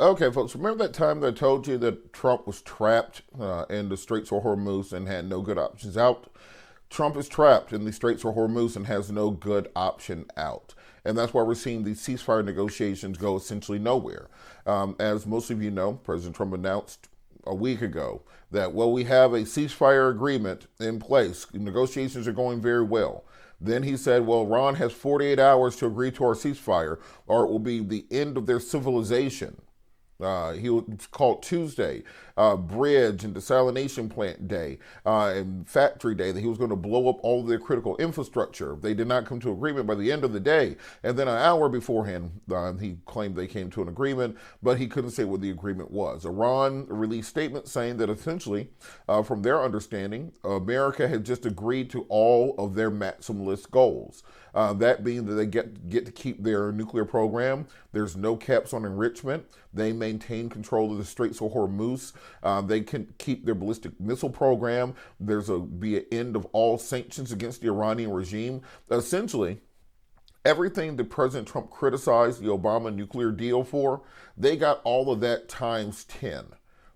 Okay, folks, remember that time that I told you that Trump was trapped in the Straits of Hormuz and had no good options out? Trump is trapped in the Straits of Hormuz and has no good option out. And that's why we're seeing these ceasefire negotiations go essentially nowhere. As most of you know, President Trump announced a week ago that, well, we have a ceasefire agreement in place. Negotiations are going very well. Then he said, well, Iran has 48 hours to agree to our ceasefire, or it will be the end of their civilization. He was called Tuesday, Bridge and Desalination Plant Day, and Factory Day, that he was going to blow up all of their critical infrastructure. They did not come to agreement by the end of the day. And then an hour beforehand, he claimed they came to an agreement, but he couldn't say what the agreement was. Iran released statements saying that essentially, from their understanding, America had just agreed to all of their maximalist goals. That being that they get to keep their nuclear program. There's no caps on enrichment. They maintain control of the Straits of Hormuz. They can keep their ballistic missile program. Be an end of all sanctions against the Iranian regime. Essentially, everything that President Trump criticized the Obama nuclear deal for, they got all of that times 10.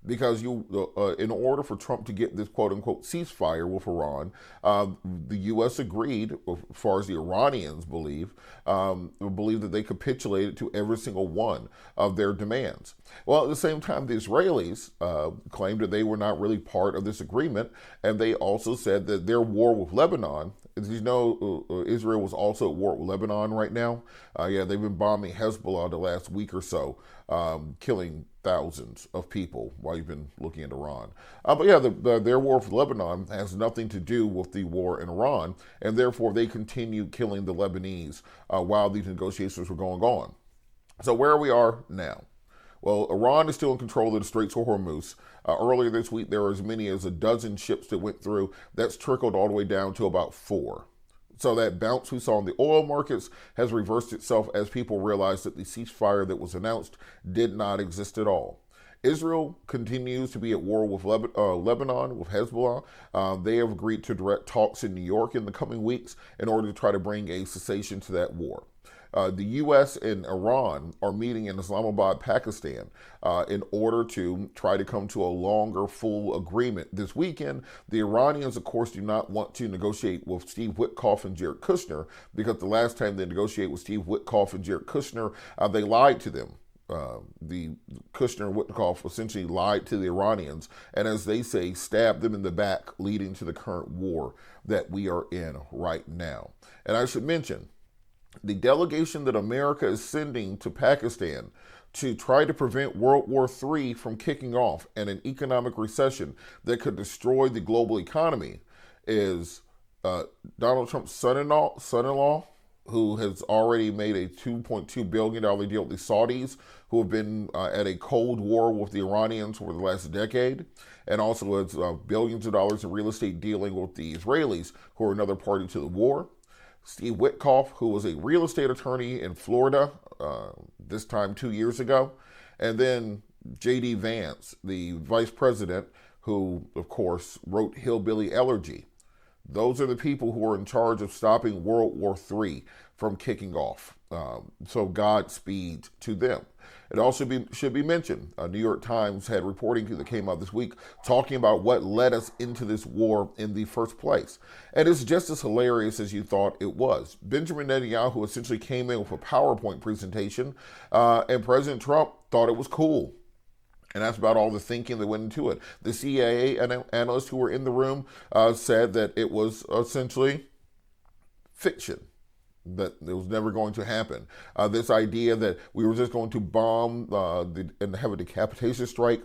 Because in order for Trump to get this quote-unquote ceasefire with Iran, the U.S. agreed, as far as the Iranians believe that they capitulated to every single one of their demands. Well, at the same time, the Israelis claimed that they were not really part of this agreement, and they also said that their war with Lebanon, as you know, Israel was also at war with Lebanon right now. They've been bombing Hezbollah the last week or so, killing thousands of people while you've been looking at Iran. Their war with Lebanon has nothing to do with the war in Iran, and therefore they continue killing the Lebanese while these negotiations were going on. So where we are now. Well, Iran is still in control of the Straits of Hormuz. Earlier this week, there were as many as a dozen ships that went through. That's trickled all the way down to about 4. So that bounce we saw in the oil markets has reversed itself as people realize that the ceasefire that was announced did not exist at all. Israel continues to be at war with Lebanon, with Hezbollah. They have agreed to direct talks in New York in the coming weeks in order to try to bring a cessation to that war. The U.S. and Iran are meeting in Islamabad, Pakistan, in order to try to come to a longer, full agreement this weekend. The Iranians, of course, do not want to negotiate with Steve Witkoff and Jared Kushner, because the last time they negotiated with Steve Witkoff and Jared Kushner, they lied to them. The Kushner and Witkoff essentially lied to the Iranians, and as they say, stabbed them in the back, leading to the current war that we are in right now. And I should mention, the delegation that America is sending to Pakistan to try to prevent World War III from kicking off and an economic recession that could destroy the global economy is Donald Trump's son-in-law, who has already made a $2.2 billion deal with the Saudis, who have been at a cold war with the Iranians for the last decade, and also has billions of dollars in real estate dealing with the Israelis, who are another party to the war. Steve Witkoff, who was a real estate attorney in Florida, this time 2 years ago. And then J.D. Vance, the vice president, who, of course, wrote Hillbilly Elegy. Those are the people who are in charge of stopping World War III from kicking off. So Godspeed to them. It also should be mentioned, New York Times had reporting that came out this week talking about what led us into this war in the first place. And it's just as hilarious as you thought it was. Benjamin Netanyahu essentially came in with a PowerPoint presentation, and President Trump thought it was cool. And that's about all the thinking that went into it. The CIA analysts who were in the room said that it was essentially fiction, that it was never going to happen. This idea that we were just going to bomb and have a decapitation strike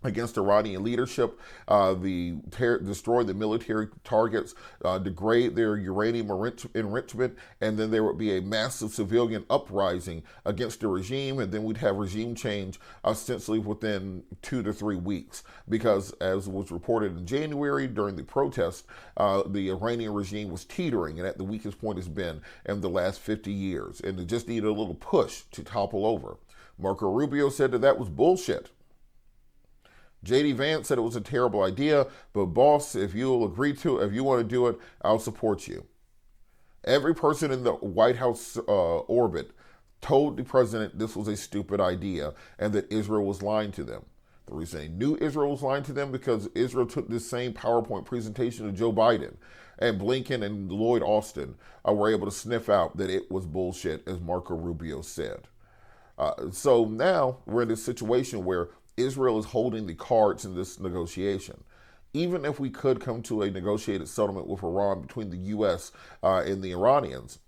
against Iranian leadership, destroy the military targets, degrade their uranium enrichment, and then there would be a massive civilian uprising against the regime, and then we'd have regime change ostensibly within 2 to 3 weeks. Because as was reported in January during the protest, the Iranian regime was teetering and at the weakest point it's been in the last 50 years, and it just needed a little push to topple over. Marco Rubio said that was bullshit. J.D. Vance said it was a terrible idea, but boss, if you'll agree to it, if you want to do it, I'll support you. Every person in the White House orbit told the president this was a stupid idea and that Israel was lying to them. The reason they knew Israel was lying to them because Israel took this same PowerPoint presentation to Joe Biden, and Blinken and Lloyd Austin were able to sniff out that it was bullshit, as Marco Rubio said. So now we're in this situation where Israel is holding the cards in this negotiation. Even if we could come to a negotiated settlement with Iran between the U.S. And the Iranians,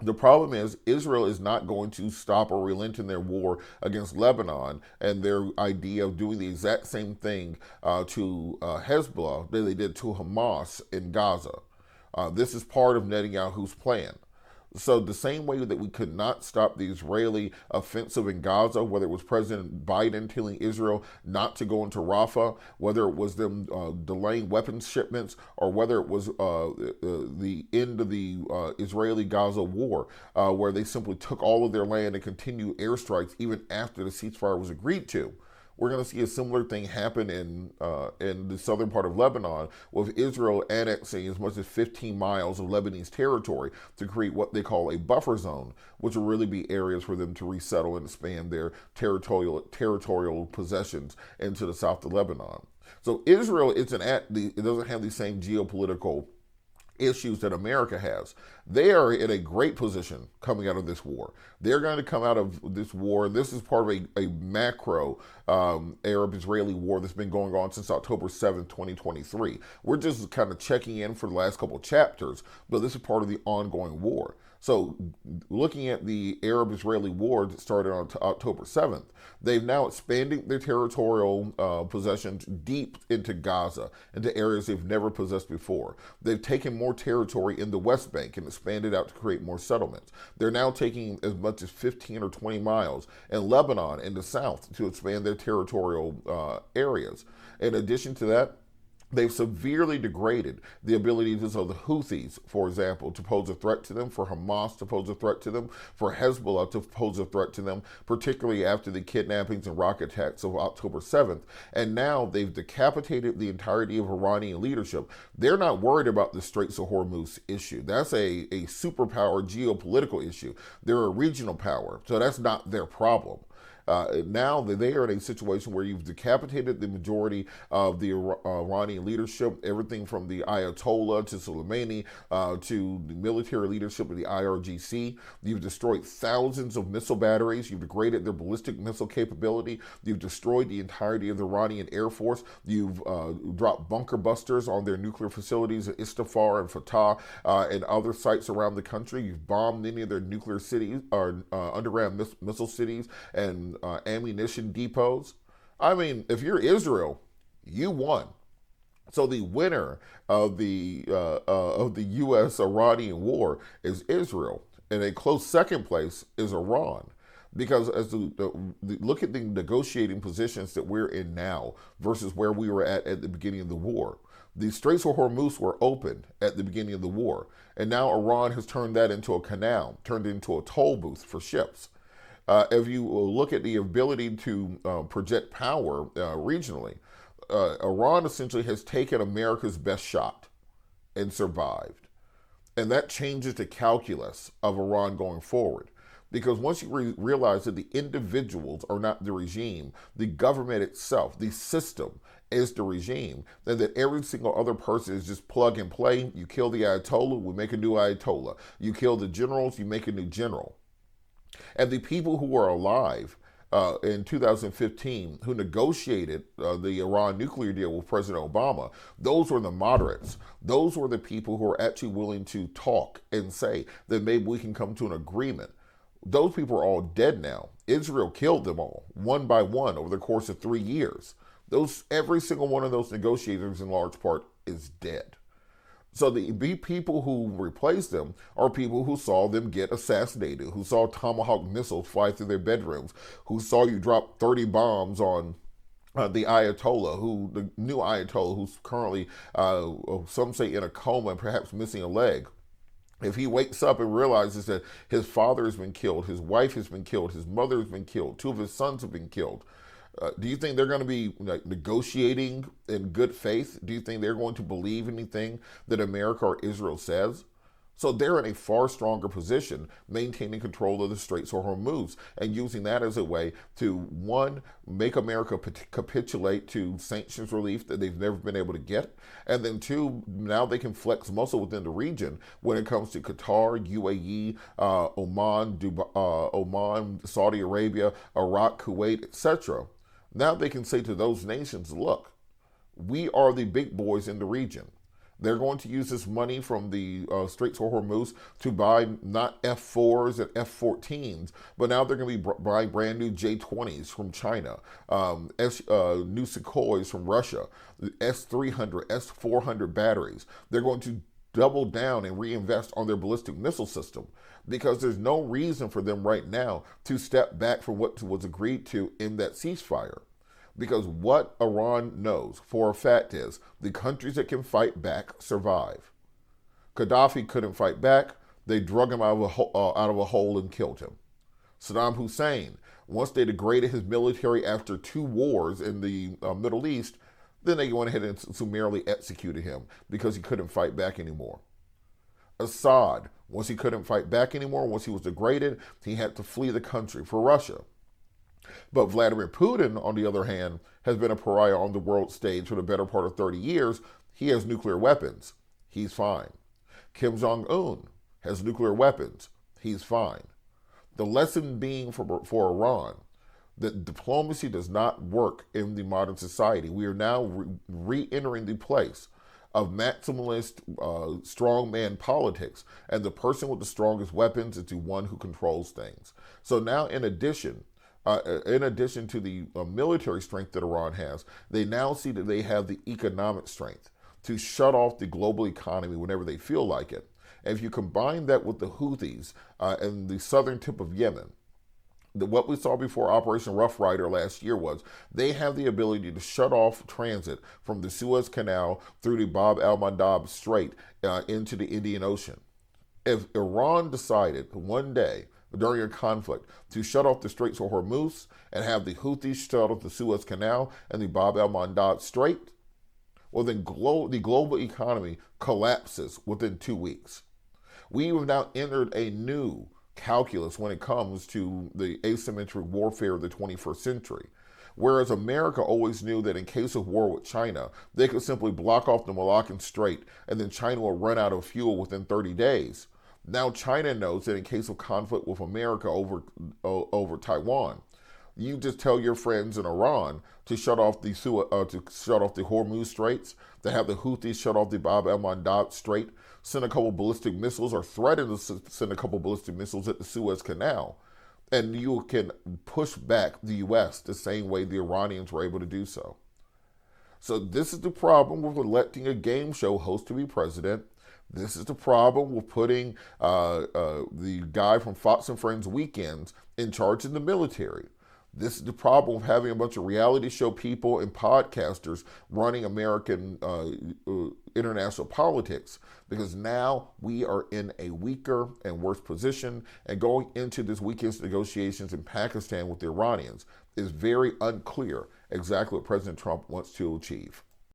the problem is Israel is not going to stop or relent in their war against Lebanon and their idea of doing the exact same thing to Hezbollah that they did to Hamas in Gaza. This is part of Netanyahu's plan. So the same way that we could not stop the Israeli offensive in Gaza, whether it was President Biden telling Israel not to go into Rafah, whether it was them delaying weapons shipments, or whether it was the end of the Israeli-Gaza war, where they simply took all of their land and continued airstrikes even after the ceasefire was agreed to. We're going to see a similar thing happen in the southern part of Lebanon, with Israel annexing as much as 15 miles of Lebanese territory to create what they call a buffer zone, which will really be areas for them to resettle and expand their territorial possessions into the south of Lebanon. So Israel it doesn't have the same geopolitical issues that America has. They are in a great position coming out of this war. They're going to come out of this war, and this is part of a macro Arab-Israeli war that's been going on since October 7th, 2023. We're just kind of checking in for the last couple of chapters, but this is part of the ongoing war. So looking at the Arab-Israeli war that started on October 7th, they've now expanded their territorial possessions deep into Gaza, into areas they've never possessed before. They've taken more territory in the West Bank and expanded out to create more settlements. They're now taking as much as 15 or 20 miles in Lebanon in the south to expand their territorial areas. In addition to that, they've severely degraded the abilities of the Houthis, for example, to pose a threat to them, for Hamas to pose a threat to them, for Hezbollah to pose a threat to them, particularly after the kidnappings and rocket attacks of October 7th. And now they've decapitated the entirety of Iranian leadership. They're not worried about the Straits of Hormuz issue. That's a superpower geopolitical issue. They're a regional power, so that's not their problem. Now they are in a situation where you've decapitated the majority of the Iranian leadership, everything from the Ayatollah to Soleimani to the military leadership of the IRGC. You've destroyed thousands of missile batteries. You've degraded their ballistic missile capability. You've destroyed the entirety of the Iranian Air Force. You've dropped bunker busters on their nuclear facilities at Isfahan and Fatah and other sites around the country. You've bombed many of their nuclear cities or underground missile cities and ammunition depots. I mean, if you're Israel, you won. So the winner of the U.S.-Iranian war is Israel, and a close second place is Iran. Because as look at the negotiating positions that we're in now versus where we were at the beginning of the war. The Straits of Hormuz were open at the beginning of the war, and now Iran has turned that into a canal, turned into a toll booth for ships. If you look at the ability to project power regionally, Iran essentially has taken America's best shot and survived. And that changes the calculus of Iran going forward. Because once you realize that the individuals are not the regime, the government itself, the system is the regime, then that every single other person is just plug and play. You kill the Ayatollah, we make a new Ayatollah. You kill the generals, you make a new general. And the people who were alive in 2015 who negotiated the Iran nuclear deal with President Obama, those were the moderates. Those were the people who were actually willing to talk and say that maybe we can come to an agreement. Those people are all dead now. Israel killed them all, one by one, over the course of 3 years. Every single one of those negotiators, in large part, is dead. So the people who replaced them are people who saw them get assassinated, who saw Tomahawk missiles fly through their bedrooms, who saw you drop 30 bombs on the Ayatollah, the new Ayatollah, who's currently, some say, in a coma and perhaps missing a leg. If he wakes up and realizes that his father has been killed, his wife has been killed, his mother has been killed, 2 of his sons have been killed, do you think they're going to be negotiating in good faith? Do you think they're going to believe anything that America or Israel says? So they're in a far stronger position maintaining control of the Straits of Hormuz and using that as a way to, one, make America capitulate to sanctions relief that they've never been able to get, and then two, now they can flex muscle within the region when it comes to Qatar, UAE, Oman, Oman, Saudi Arabia, Iraq, Kuwait, etc. Now they can say to those nations, look, we are the big boys in the region. They're going to use this money from the Straits of Hormuz to buy not F4s and F14s, but now they're going to be buying brand new J20s from China, new Sukhois from Russia, the S300, S400 batteries. They're going to double down and reinvest on their ballistic missile system because there's no reason for them right now to step back from what was agreed to in that ceasefire. Because what Iran knows for a fact is the countries that can fight back survive. Gaddafi couldn't fight back. They drug him out of a hole and killed him. Saddam Hussein, once they degraded his military after 2 wars in the Middle East, then they went ahead and summarily executed him because he couldn't fight back anymore. Assad, once he couldn't fight back anymore, once he was degraded, he had to flee the country for Russia. But Vladimir Putin, on the other hand, has been a pariah on the world stage for the better part of 30 years. He has nuclear weapons. He's fine. Kim Jong-un has nuclear weapons. He's fine. The lesson being for Iran that diplomacy does not work in the modern society. We are now re-entering the place of maximalist strongman politics, and the person with the strongest weapons is the one who controls things. So now, in addition to the military strength that Iran has, they now see that they have the economic strength to shut off the global economy whenever they feel like it. And if you combine that with the Houthis and the southern tip of Yemen, what we saw before Operation Rough Rider last year was they have the ability to shut off transit from the Suez Canal through the Bab el-Mandab Strait into the Indian Ocean. If Iran decided one day during a conflict to shut off the Straits of Hormuz and have the Houthis shut off the Suez Canal and the Bab el-Mandab Strait, well then the global economy collapses within 2 weeks. We have now entered a new calculus when it comes to the asymmetric warfare of the 21st century. Whereas America always knew that in case of war with China, they could simply block off the Malaccan Strait and then China will run out of fuel within 30 days. Now China knows that in case of conflict with America over Taiwan, you just tell your friends in Iran to shut off the Hormuz Straits, to have the Houthis shut off the Bab el-Mandab Strait, send a couple ballistic missiles or threaten to send a couple ballistic missiles at the Suez Canal, and you can push back the U.S. the same way the Iranians were able to do so. So this is the problem with electing a game show host to be president. This is the problem with putting the guy from Fox and Friends Weekends in charge of the military. This is the problem with having a bunch of reality show people and podcasters running American international politics, because now we are in a weaker and worse position, and going into this weekend's negotiations in Pakistan with the Iranians is very unclear exactly what President Trump wants to achieve.